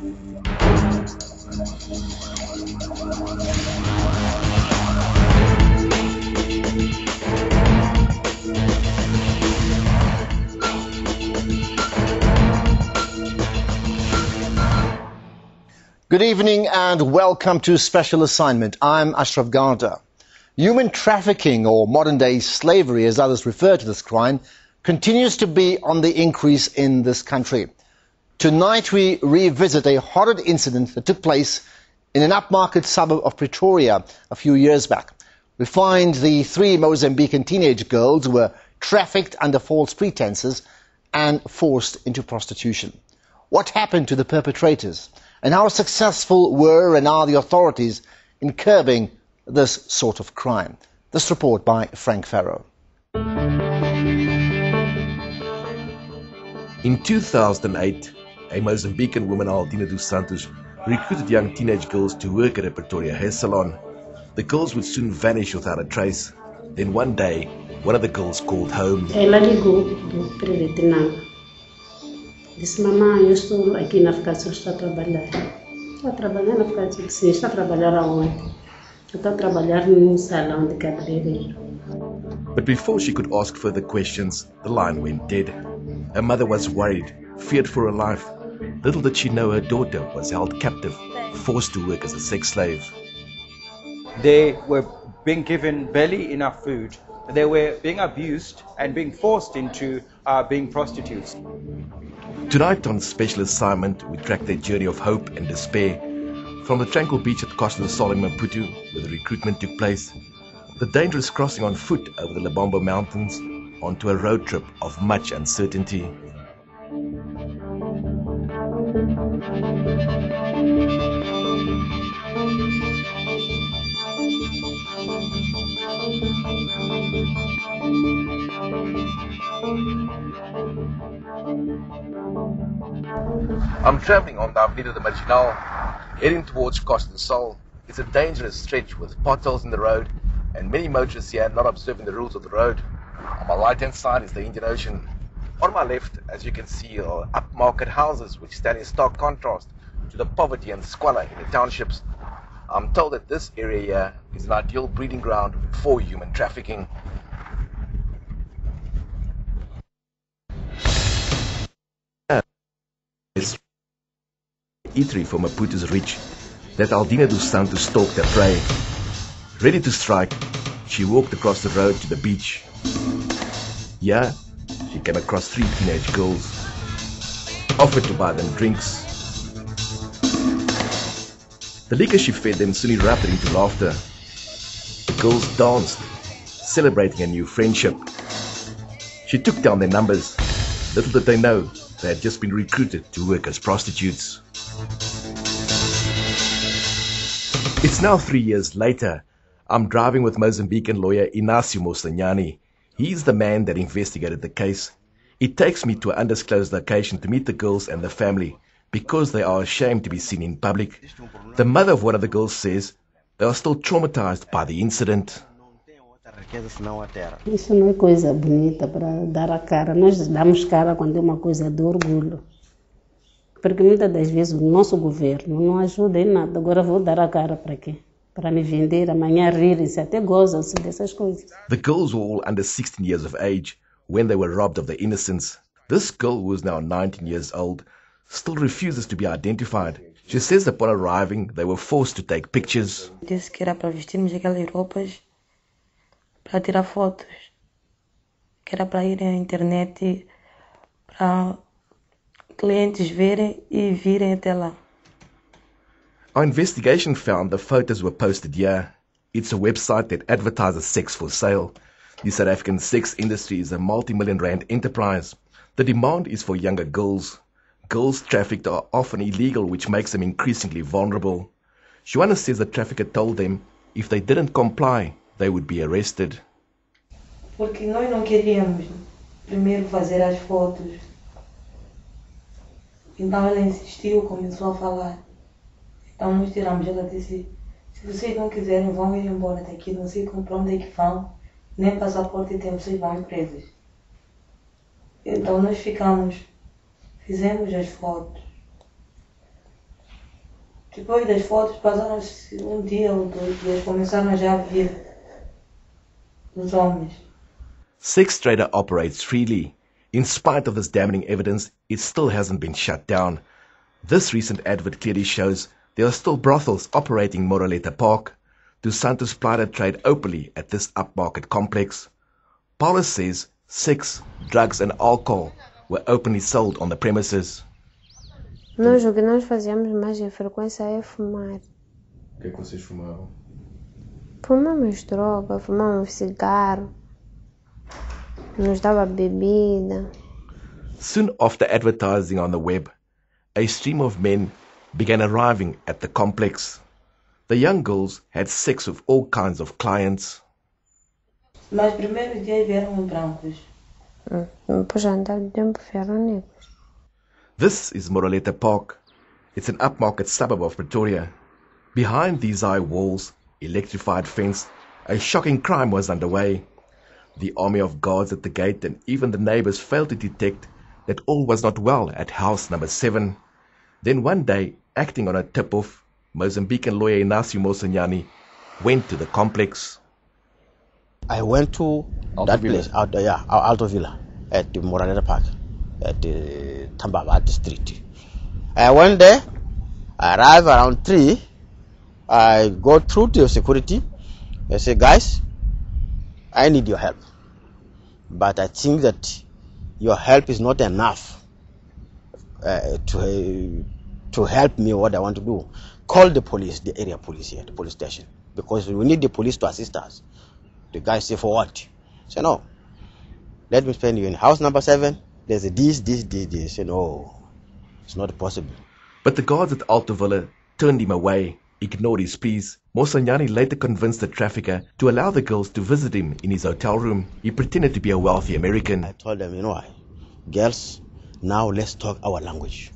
Good evening and welcome to Special Assignment. I'm Ashraf Garda. Human trafficking, or modern-day slavery as others refer to this crime, continues to be on the increase in this country. Tonight we revisit a horrid incident that took place in an upmarket suburb of Pretoria a few years back. We find the 3 Mozambican teenage girls were trafficked under false pretences and forced into prostitution. What happened to the perpetrators? And how successful were and are the authorities in curbing this sort of crime? This report by Frank Farrow. In 2008, a Mozambican woman, Aldina dos Santos, recruited young teenage girls to work at a Pretoria hair salon. The girls would soon vanish without a trace. Then one day, one of the girls called home. Disse, mamãe, eu estou aqui na África, estou a trabalhar. Estou a trabalhar na África, sim, estou a trabalhar aonde? Estou a trabalhar num salão de cabeleireiro. But before she could ask further questions, the line went dead. Her mother was worried, feared for her life. Little did she know her daughter was held captive, forced to work as a sex slave. They were being given barely enough food. They were being abused and being forced into being prostitutes. Tonight on Special Assignment, we track their journey of hope and despair. From the tranquil beach at Costa do Sol in Maputo, where the recruitment took place, the dangerous crossing on foot over the Lebombo mountains, onto a road trip of much uncertainty. I'm travelling on the Avenida de Marginal, heading towards Costa do Sol. It's a dangerous stretch with potholes in the road and many motorists here not observing the rules of the road. On my right hand side is the Indian Ocean. On my left, as you can see, are upmarket houses which stand in stark contrast to the poverty and squalor in the townships. I'm told that this area here is an ideal breeding ground for human trafficking. Eatery for Maputo's rich, that Aldina dos Santos stalked her prey. Ready to strike, she walked across the road to the beach. Here, she came across 3 teenage girls, offered to buy them drinks. The liquor she fed them soon erupted into laughter. The girls danced, celebrating a new friendship. She took down their numbers. Little did they know they had just been recruited to work as prostitutes. It's now 3 years later. I'm driving with Mozambican lawyer Inácio Moçanhani. He's the man that investigated the case. It takes me to an undisclosed location to meet the girls and the family because they are ashamed to be seen in public. The mother of one of the girls says they are still traumatized by the incident. Isso não é coisa bonita para dar a cara. Nós damos cara quando é uma coisa de orgulho. Porque muitas das vezes o nosso governo não ajuda em nada. Agora vou dar a cara para quê? Para me vender, amanhã rirem-se, até gozam-se dessas coisas. The girls were all under 16 years of age when they were robbed of their innocence. This girl, who is now 19 years old, still refuses to be identified. She says upon arriving, they were forced to take pictures. Disse que era para vestirmos aquelas roupas, para tirar fotos, que era para ir à internet, para clientes verem e virem até lá. Our investigation found the photos were posted here. It's a website that advertises sex for sale. The South African sex industry is a multi-million-rand enterprise. The demand is for younger girls. Girls trafficked are often illegal, which makes them increasingly vulnerable. Joanna says the trafficker told them if they didn't comply, they would be arrested. Porque nós não queríamos primeiro fazer as fotos. Então ela insistiu, começou a falar. Então nós tiramos, ela disse, se vocês não quiserem, vão ir embora daqui, não sei para onde é que vão, nem passaporte tem, vocês vão presos. Então nós ficamos, fizemos as fotos. Depois das fotos, passaram-se dia ou dois, eles começaram já a vir os homens. Sex trader operates freely. In spite of this damning evidence, it still hasn't been shut down. This recent advert clearly shows there are still brothels operating Moreleta Park. Dos Santos plied trade openly at this upmarket complex. Paulus says sex, drugs and alcohol were openly sold on the premises. Nós o que nós fazíamos mais em frequência é fumar. O que é que vocês fumavam? Fumamos droga, fumamos cigarro, nos dava bebida. Soon after advertising on the web, a stream of men began arriving at the complex. The young girls had sex with all kinds of clients. Mas primeiro dia vieram os brancos. Depois já andava tempo vieram negros. This is Moreleta Park. It's an upmarket suburb of Pretoria. Behind these high walls, electrified fence, a shocking crime was underway. The army of guards at the gate and even the neighbors failed to detect that all was not well at house number 7. Then one day, acting on a tip-off, Mozambican lawyer Inácio Moçanhani went to the complex. I went to that place, Alto Villa, at the Moreleta Park, at the Tambaba Street. I went there, I arrived around 3, I go through to security, I say, guys, I need your help. But I think that your help is not enough to help me what I want to do. Call the police, the area police here, the police station, because we need the police to assist us. The guy say, for what? I say, no, let me spend you in house number 7. There's a this. I say, no, it's not possible. But the guards at Alto Villa turned him away, ignored his pleas. Moçanhani later convinced the trafficker to allow the girls to visit him in his hotel room. He pretended to be a wealthy American. I told them, you know what, girls, now let's talk our language.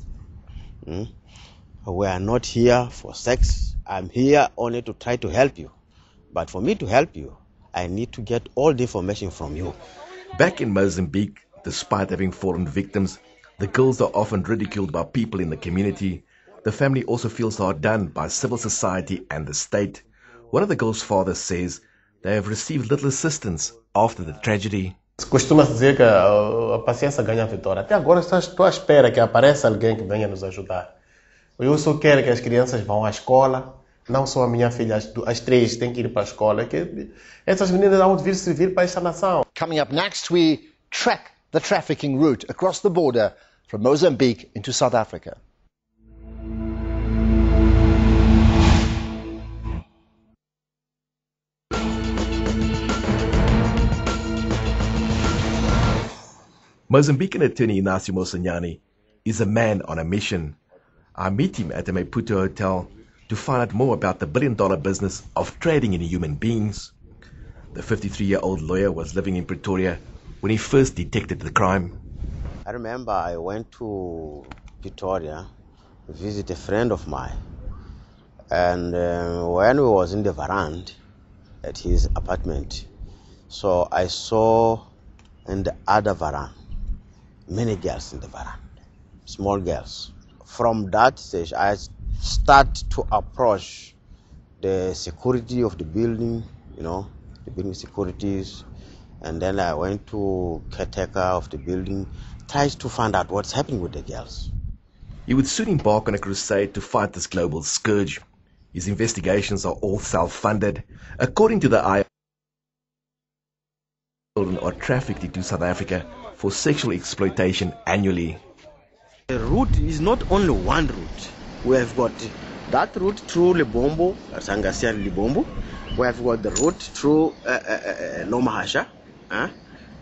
We are not here for sex. I'm here only to try to help you. But for me to help you, I need to get all the information from you. Back in Mozambique, despite having fallen victims, the girls are often ridiculed by people in the community. The family also feels hard done by civil society and the state. One of the girls' fathers says they have received little assistance after the tragedy. Costuma-se dizer que a paciência ganha a vitória. Até agora estou à espera que apareça alguém que venha nos ajudar. Eu só quero que as crianças vão à escola. Não só a minha filha, as 3 têm que ir para a escola. Que essas meninas vão vir servir para esta nação. Coming up next, we track the trafficking route across the border from Mozambique into South Africa. Mozambican attorney Inácio Moçanhani is a man on a mission. I meet him at the Maputo hotel to find out more about the billion-dollar business of trading in human beings. The 53-year-old lawyer was living in Pretoria when he first detected the crime. I remember I went to Pretoria to visit a friend of mine. And when we was in the veranda at his apartment, so I saw in the other veranda many girls in the veranda, small girls. From that stage, I start to approach the security of the building, the building securities, and then I went to caretaker of the building, tries to find out what's happening with the girls. He would soon embark on a crusade to fight this global scourge. His investigations are all self-funded. According to the IRC, children are trafficked into South Africa for sexual exploitation annually. The route is not only one route. We have got that route through Lebombo, Sangasia Lebombo. We have got the route through Lomahasha.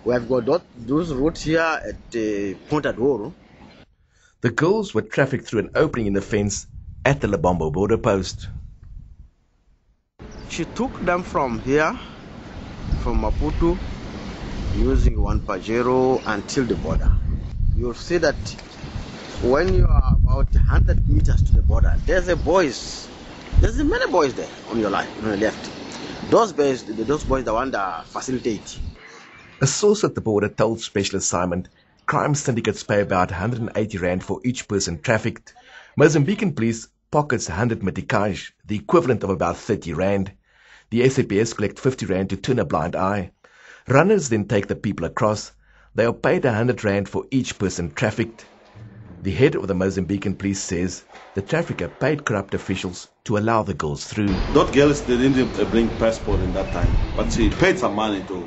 We have got those routes here at Pontadoro. The girls were trafficked through an opening in the fence at the Lebombo border post. She took them from here, from Maputo, using one Pajero until the border. You'll see that when you are about 100 meters to the border, there's many boys there on your left. Those boys the one that facilitate. A source at the border told Special Assignment crime syndicates pay about 180 rand for each person trafficked. Mozambican police pockets 100 metikaj, the equivalent of about 30 rand. The SAPS collect 50 rand to turn a blind eye. Runners then take the people across. They are paid 100 rand for each person trafficked. The head of the Mozambican police says the trafficker paid corrupt officials to allow the girls through. Those girls, they didn't bring passport in that time, but she paid some money to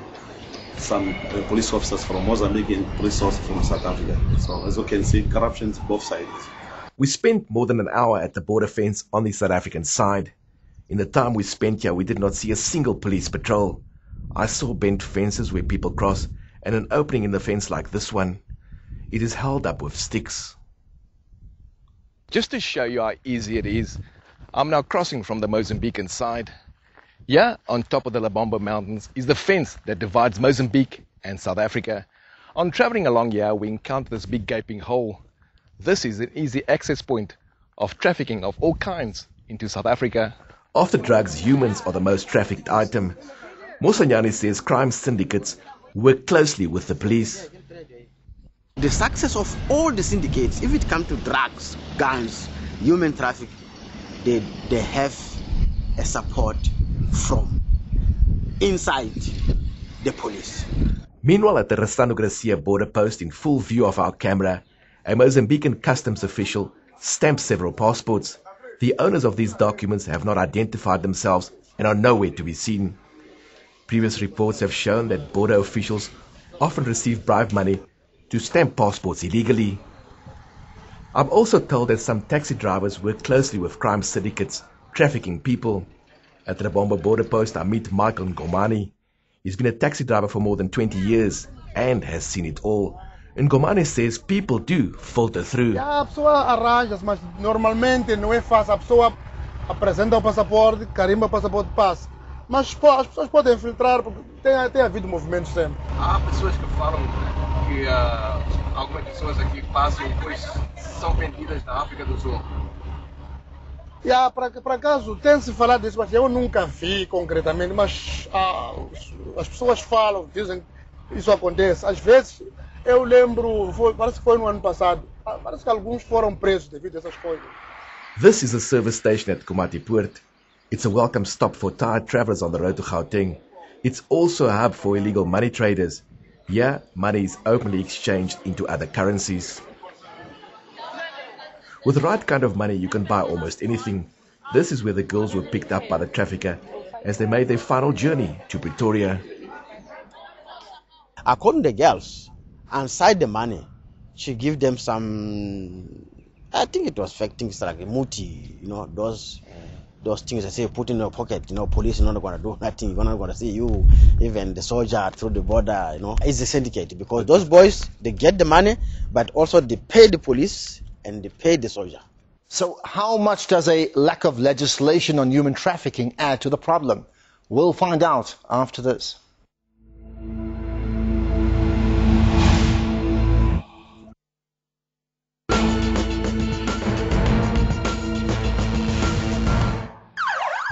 some police officers from Mozambique and police officers from South Africa. So as you can see, corruption's both sides. We spent more than an hour at the border fence on the South African side. In the time we spent here, we did not see a single police patrol. I saw bent fences where people cross and an opening in the fence like this one. It is held up with sticks. Just to show you how easy it is, I'm now crossing from the Mozambican side. Here, on top of the Lebombo mountains, is the fence that divides Mozambique and South Africa. On traveling along here, we encounter this big gaping hole. This is an easy access point of trafficking of all kinds into South Africa. After drugs, humans are the most trafficked item. Mosanyani says crime syndicates work closely with the police. The success of all the syndicates, if it comes to drugs, guns, human trafficking, they have a support from inside the police. Meanwhile, at the Restano Gracia border post, in full view of our camera, a Mozambican customs official stamps several passports. The owners of these documents have not identified themselves and are nowhere to be seen. Previous reports have shown that border officials often receive bribe money to stamp passports illegally. I'm also told that some taxi drivers work closely with crime syndicates trafficking people. At the Lebombo border post, I meet Michael Ngomani. He's been a taxi driver for more than 20 years and has seen it all. Ngomani says people do filter through. A pessoa arranja, mas normalmente não é fácil. A pessoa apresenta o passaporte, carimba o passaporte, passa. Mas as pessoas podem filtrar, porque tem havido movimentos sempre. Há pessoas que falam que algumas pessoas aqui passam e depois são vendidas na África do Sul. Por acaso, tem-se falado disso, mas eu nunca vi concretamente. Mas as pessoas falam, dizem que isso acontece. Às vezes, eu lembro, parece que foi no ano passado, parece que alguns foram presos devido a essas coisas. This is a service station at Komati Poort. It's a welcome stop for tired travelers on the road to Gauteng. It's also a hub for illegal money traders. Here, money is openly exchanged into other currencies. With the right kind of money, you can buy almost anything. This is where the girls were picked up by the trafficker as they made their final journey to Pretoria. According to the girls, inside the money, she give them some, I think it was fake things like a muti, those things I say put in your pocket, police are not going to do nothing, you're not going to see you, even the soldier through the border, it's a syndicate because those boys, they get the money, but also they pay the police and they pay the soldier. So how much does a lack of legislation on human trafficking add to the problem? We'll find out after this.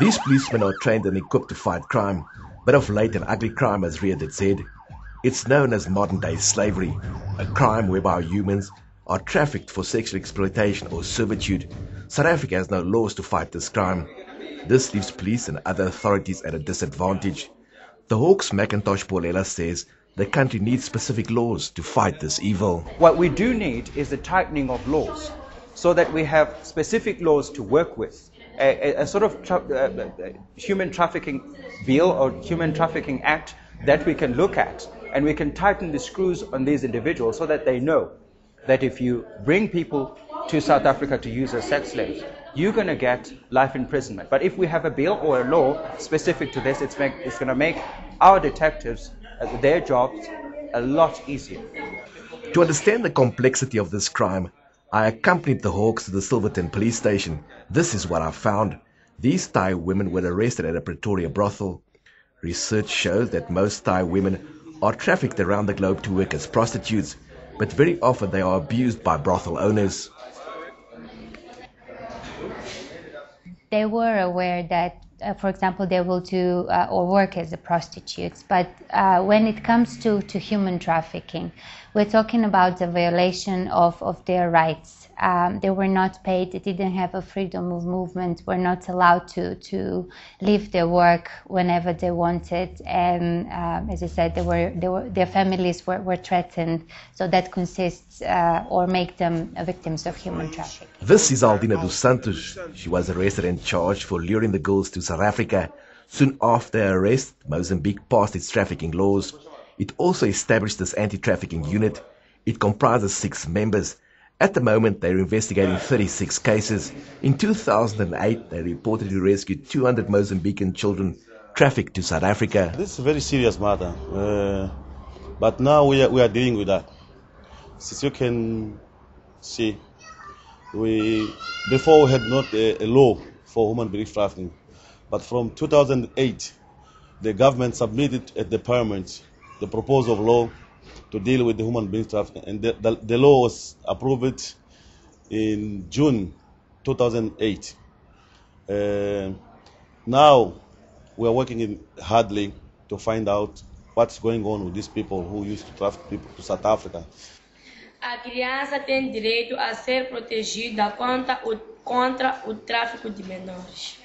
These policemen are trained and equipped to fight crime, but of late an ugly crime has reared its head. It's known as modern-day slavery, a crime whereby humans are trafficked for sexual exploitation or servitude. South Africa has no laws to fight this crime. This leaves police and other authorities at a disadvantage. The Hawks' Macintosh Paulela says the country needs specific laws to fight this evil. What we do need is the tightening of laws so that we have specific laws to work with. A sort of human trafficking bill or human trafficking act that we can look at, and we can tighten the screws on these individuals so that they know that if you bring people to South Africa to use as sex slaves, you're going to get life imprisonment. But if we have a bill or a law specific to this, it's going to make our detectives, their jobs, a lot easier. To understand the complexity of this crime, I accompanied the Hawks to the Silverton police station. This is what I found. These Thai women were arrested at a Pretoria brothel. Research shows that most Thai women are trafficked around the globe to work as prostitutes, but very often they are abused by brothel owners. They were aware that, for example, they will do or work as a prostitutes, but when it comes to human trafficking, we're talking about the violation of their rights. They were not paid. They didn't have a freedom of movement. Were not allowed to leave their work whenever they wanted. And as I said, their families were threatened. So that consists or make them victims of human trafficking. This is Aldina dos Santos. She was arrested and charged for luring the girls to South Africa. Soon after her arrest, Mozambique passed its trafficking laws. It also established this anti-trafficking unit. It comprises 6 members. At the moment, they're investigating 36 cases. In 2008, they reportedly rescued 200 Mozambican children trafficked to South Africa. This is a very serious matter, but now we are dealing with that. Since you can see, before we had not a law for human being trafficking, but from 2008, the government submitted at the parliament the proposal of law to deal with the human being trafficking, and the law was approved in June 2008. Now we are working hardly to find out what's going on with these people who used to traffic people to South Africa. A criança tem direito a ser protegida contra o tráfico de menores.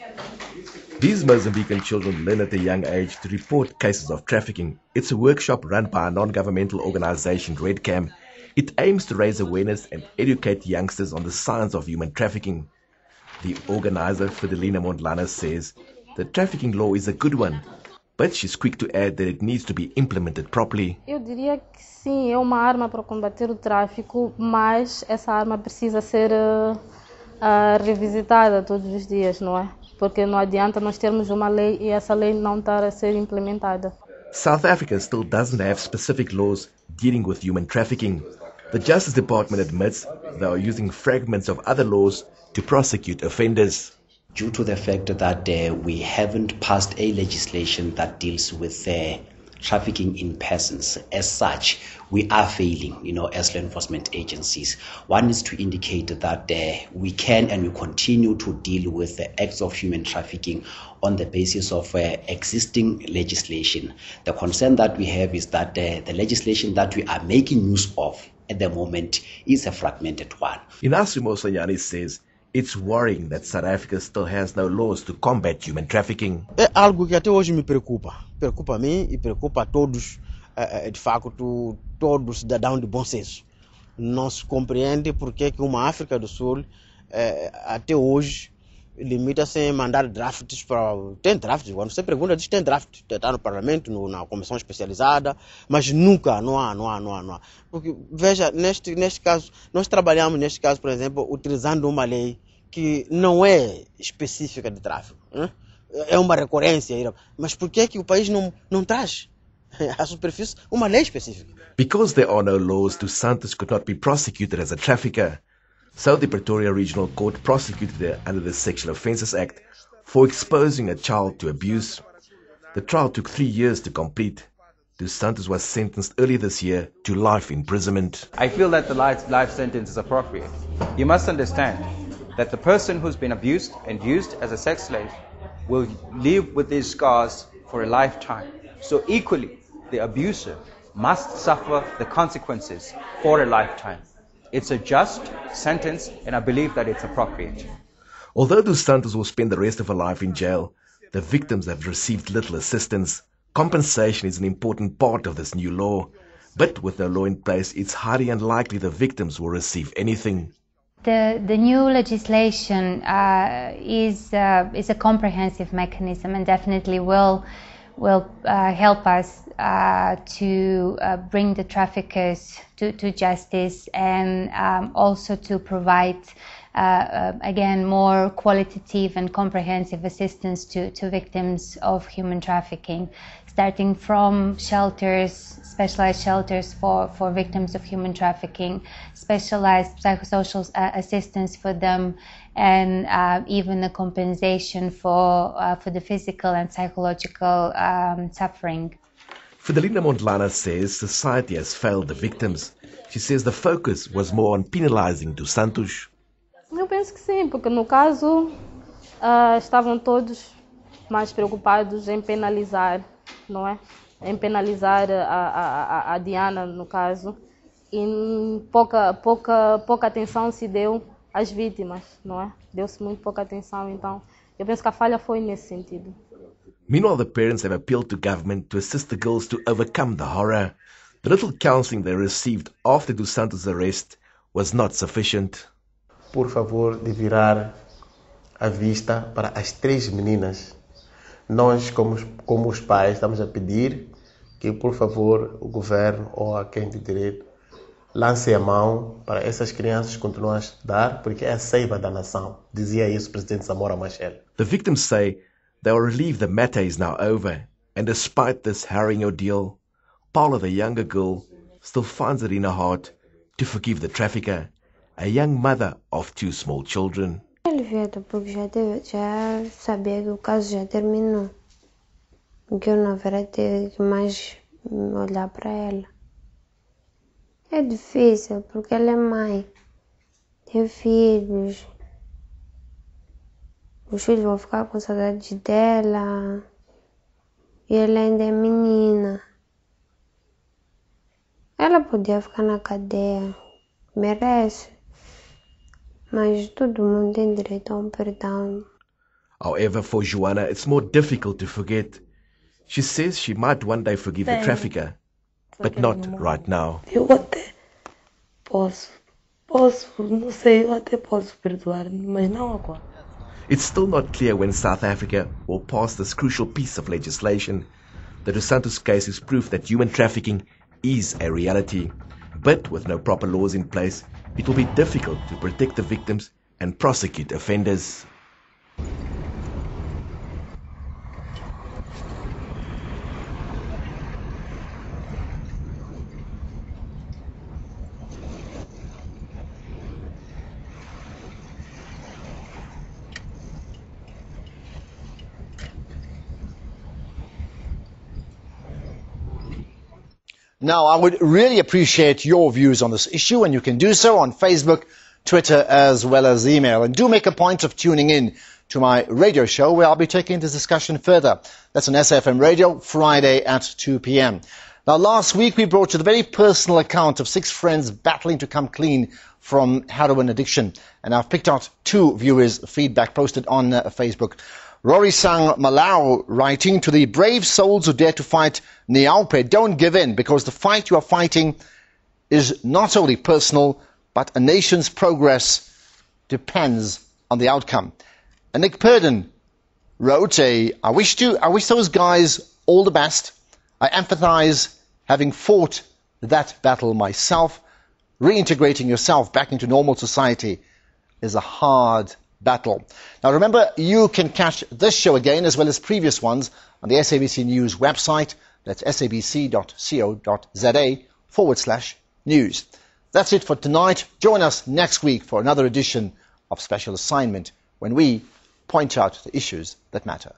These Mozambican children learn at a young age to report cases of trafficking. It's a workshop run by a non-governmental organization, Redcam. It aims to raise awareness and educate youngsters on the signs of human trafficking. The organizer, Fidelina Mondlane, says the trafficking law is a good one, but she's quick to add that it needs to be implemented properly. Eu diria que sim, é uma arma para combater o tráfico, mas essa arma precisa ser revisitada todos os dias, não é? Porque não adianta nós termos uma lei e essa lei não estar a ser implementada. South Africa still doesn't have specific laws dealing with human trafficking. The Justice Department admits they are using fragments of other laws to prosecute offenders. Due to the fact that we haven't passed a legislation that deals with trafficking in persons as such, we are failing, as law enforcement agencies. One is to indicate that we can and we continue to deal with the acts of human trafficking on the basis of existing legislation. The concern that we have is that the legislation that we are making use of at the moment is a fragmented one. Inacio Mosanyani says it's worrying that South Africa still has no laws to combat human trafficking. É algo que até hoje me preocupa. Preocupa a mim e preocupa a todos, de facto, todo cidadão de bom senso. Não se compreende porque que uma África do Sul, até hoje, limita-se em mandar drafts para... Tem drafts, quando você pergunta, diz que tem draft. Está no Parlamento, na comissão especializada, mas nunca, não há. Porque, veja, neste caso, nós trabalhamos, neste caso, por exemplo, utilizando uma lei que não é específica de tráfico. É uma recorrência. Mas por que o país não traz à superfície uma lei específica? Because there are no laws, Dos Santos could not be prosecuted as a trafficker. So the Pretoria Regional Court prosecuted her under the Sexual Offences Act for exposing a child to abuse. The trial took 3 years to complete. Dos Santos was sentenced earlier this year to life imprisonment. I feel that the life sentence is appropriate. You must understand that the person who's been abused and used as a sex slave will live with these scars for a lifetime. So equally, the abuser must suffer the consequences for a lifetime. It's a just sentence, and I believe that it's appropriate. Although Dos Santos will spend the rest of her life in jail, the victims have received little assistance. Compensation is an important part of this new law. But with no law in place, it's highly unlikely the victims will receive anything. The new legislation is a comprehensive mechanism and definitely will help us to bring the traffickers to justice and also to provide again more qualitative and comprehensive assistance to victims of human trafficking, starting from shelters, specialized shelters for victims of human trafficking, specialized psychosocial assistance for them, and even a compensation for the physical and psychological suffering. Fidelina Mondlane says society has failed the victims. She says the focus was more on penalizing Dos Santos. Eu penso que sim, porque no caso estavam todos mais preocupados em penalizar, não é? Em penalizar a Diana, no caso, e pouca atenção se deu às vítimas, não é? Deu-se muito pouca atenção, então eu penso que a falha foi nesse sentido. Meanwhile, the parents have appealed to government to assist the girls to overcome the horror. The little counseling they received after Dos Santos' arrest was not sufficient. Por favor, de virar a vista para as 3 meninas. Nós, como os pais, estamos a pedir que, por favor, o governo ou a quem de direito lance a mão para essas crianças continuarem a estudar, porque é a seiva da nação. Dizia isso o presidente Samora Machel. The victims say they are relieved the matter is now over, and despite this harrowing ordeal, Paula, the younger girl, still finds it in her heart to forgive the trafficker, a young mother of 2 small children. Aliviada, porque já sabia que o caso já terminou. Que eu não haverá ter que mais olhar para ela. É difícil, porque ela é mãe, tem filhos. Os filhos vão ficar com saudade dela. E ela ainda é menina. Ela podia ficar na cadeia, merece. Mas todo mundo tem direito a um perdão. However, for Joanna, it's more difficult to forget. She says she might one day forgive the trafficker, but not right now. Eu até posso, não sei, eu até posso perdoar, mas não agora. It's still not clear when South Africa will pass this crucial piece of legislation. The Dos Santos case is proof that human trafficking is a reality. But with no proper laws in place, it will be difficult to protect the victims and prosecute offenders. Now, I would really appreciate your views on this issue, and you can do so on Facebook, Twitter, as well as email. And do make a point of tuning in to my radio show, where I'll be taking this discussion further. That's on SFM Radio, Friday at 2 p.m. Now, last week we brought you the very personal account of 6 friends battling to come clean from heroin addiction. And I've picked out 2 viewers' feedback posted on Facebook. Rory Sang Malau writing, to the brave souls who dare to fight Niaupe, don't give in, because the fight you are fighting is not only personal, but a nation's progress depends on the outcome. And Nick Purden wrote, I wish those guys all the best. I empathise, having fought that battle myself. Reintegrating yourself back into normal society is a hard battle. Now remember, you can catch this show again as well as previous ones on the SABC News website. That's sabc.co.za/news. That's it for tonight. Join us next week for another edition of Special Assignment, when we point out the issues that matter.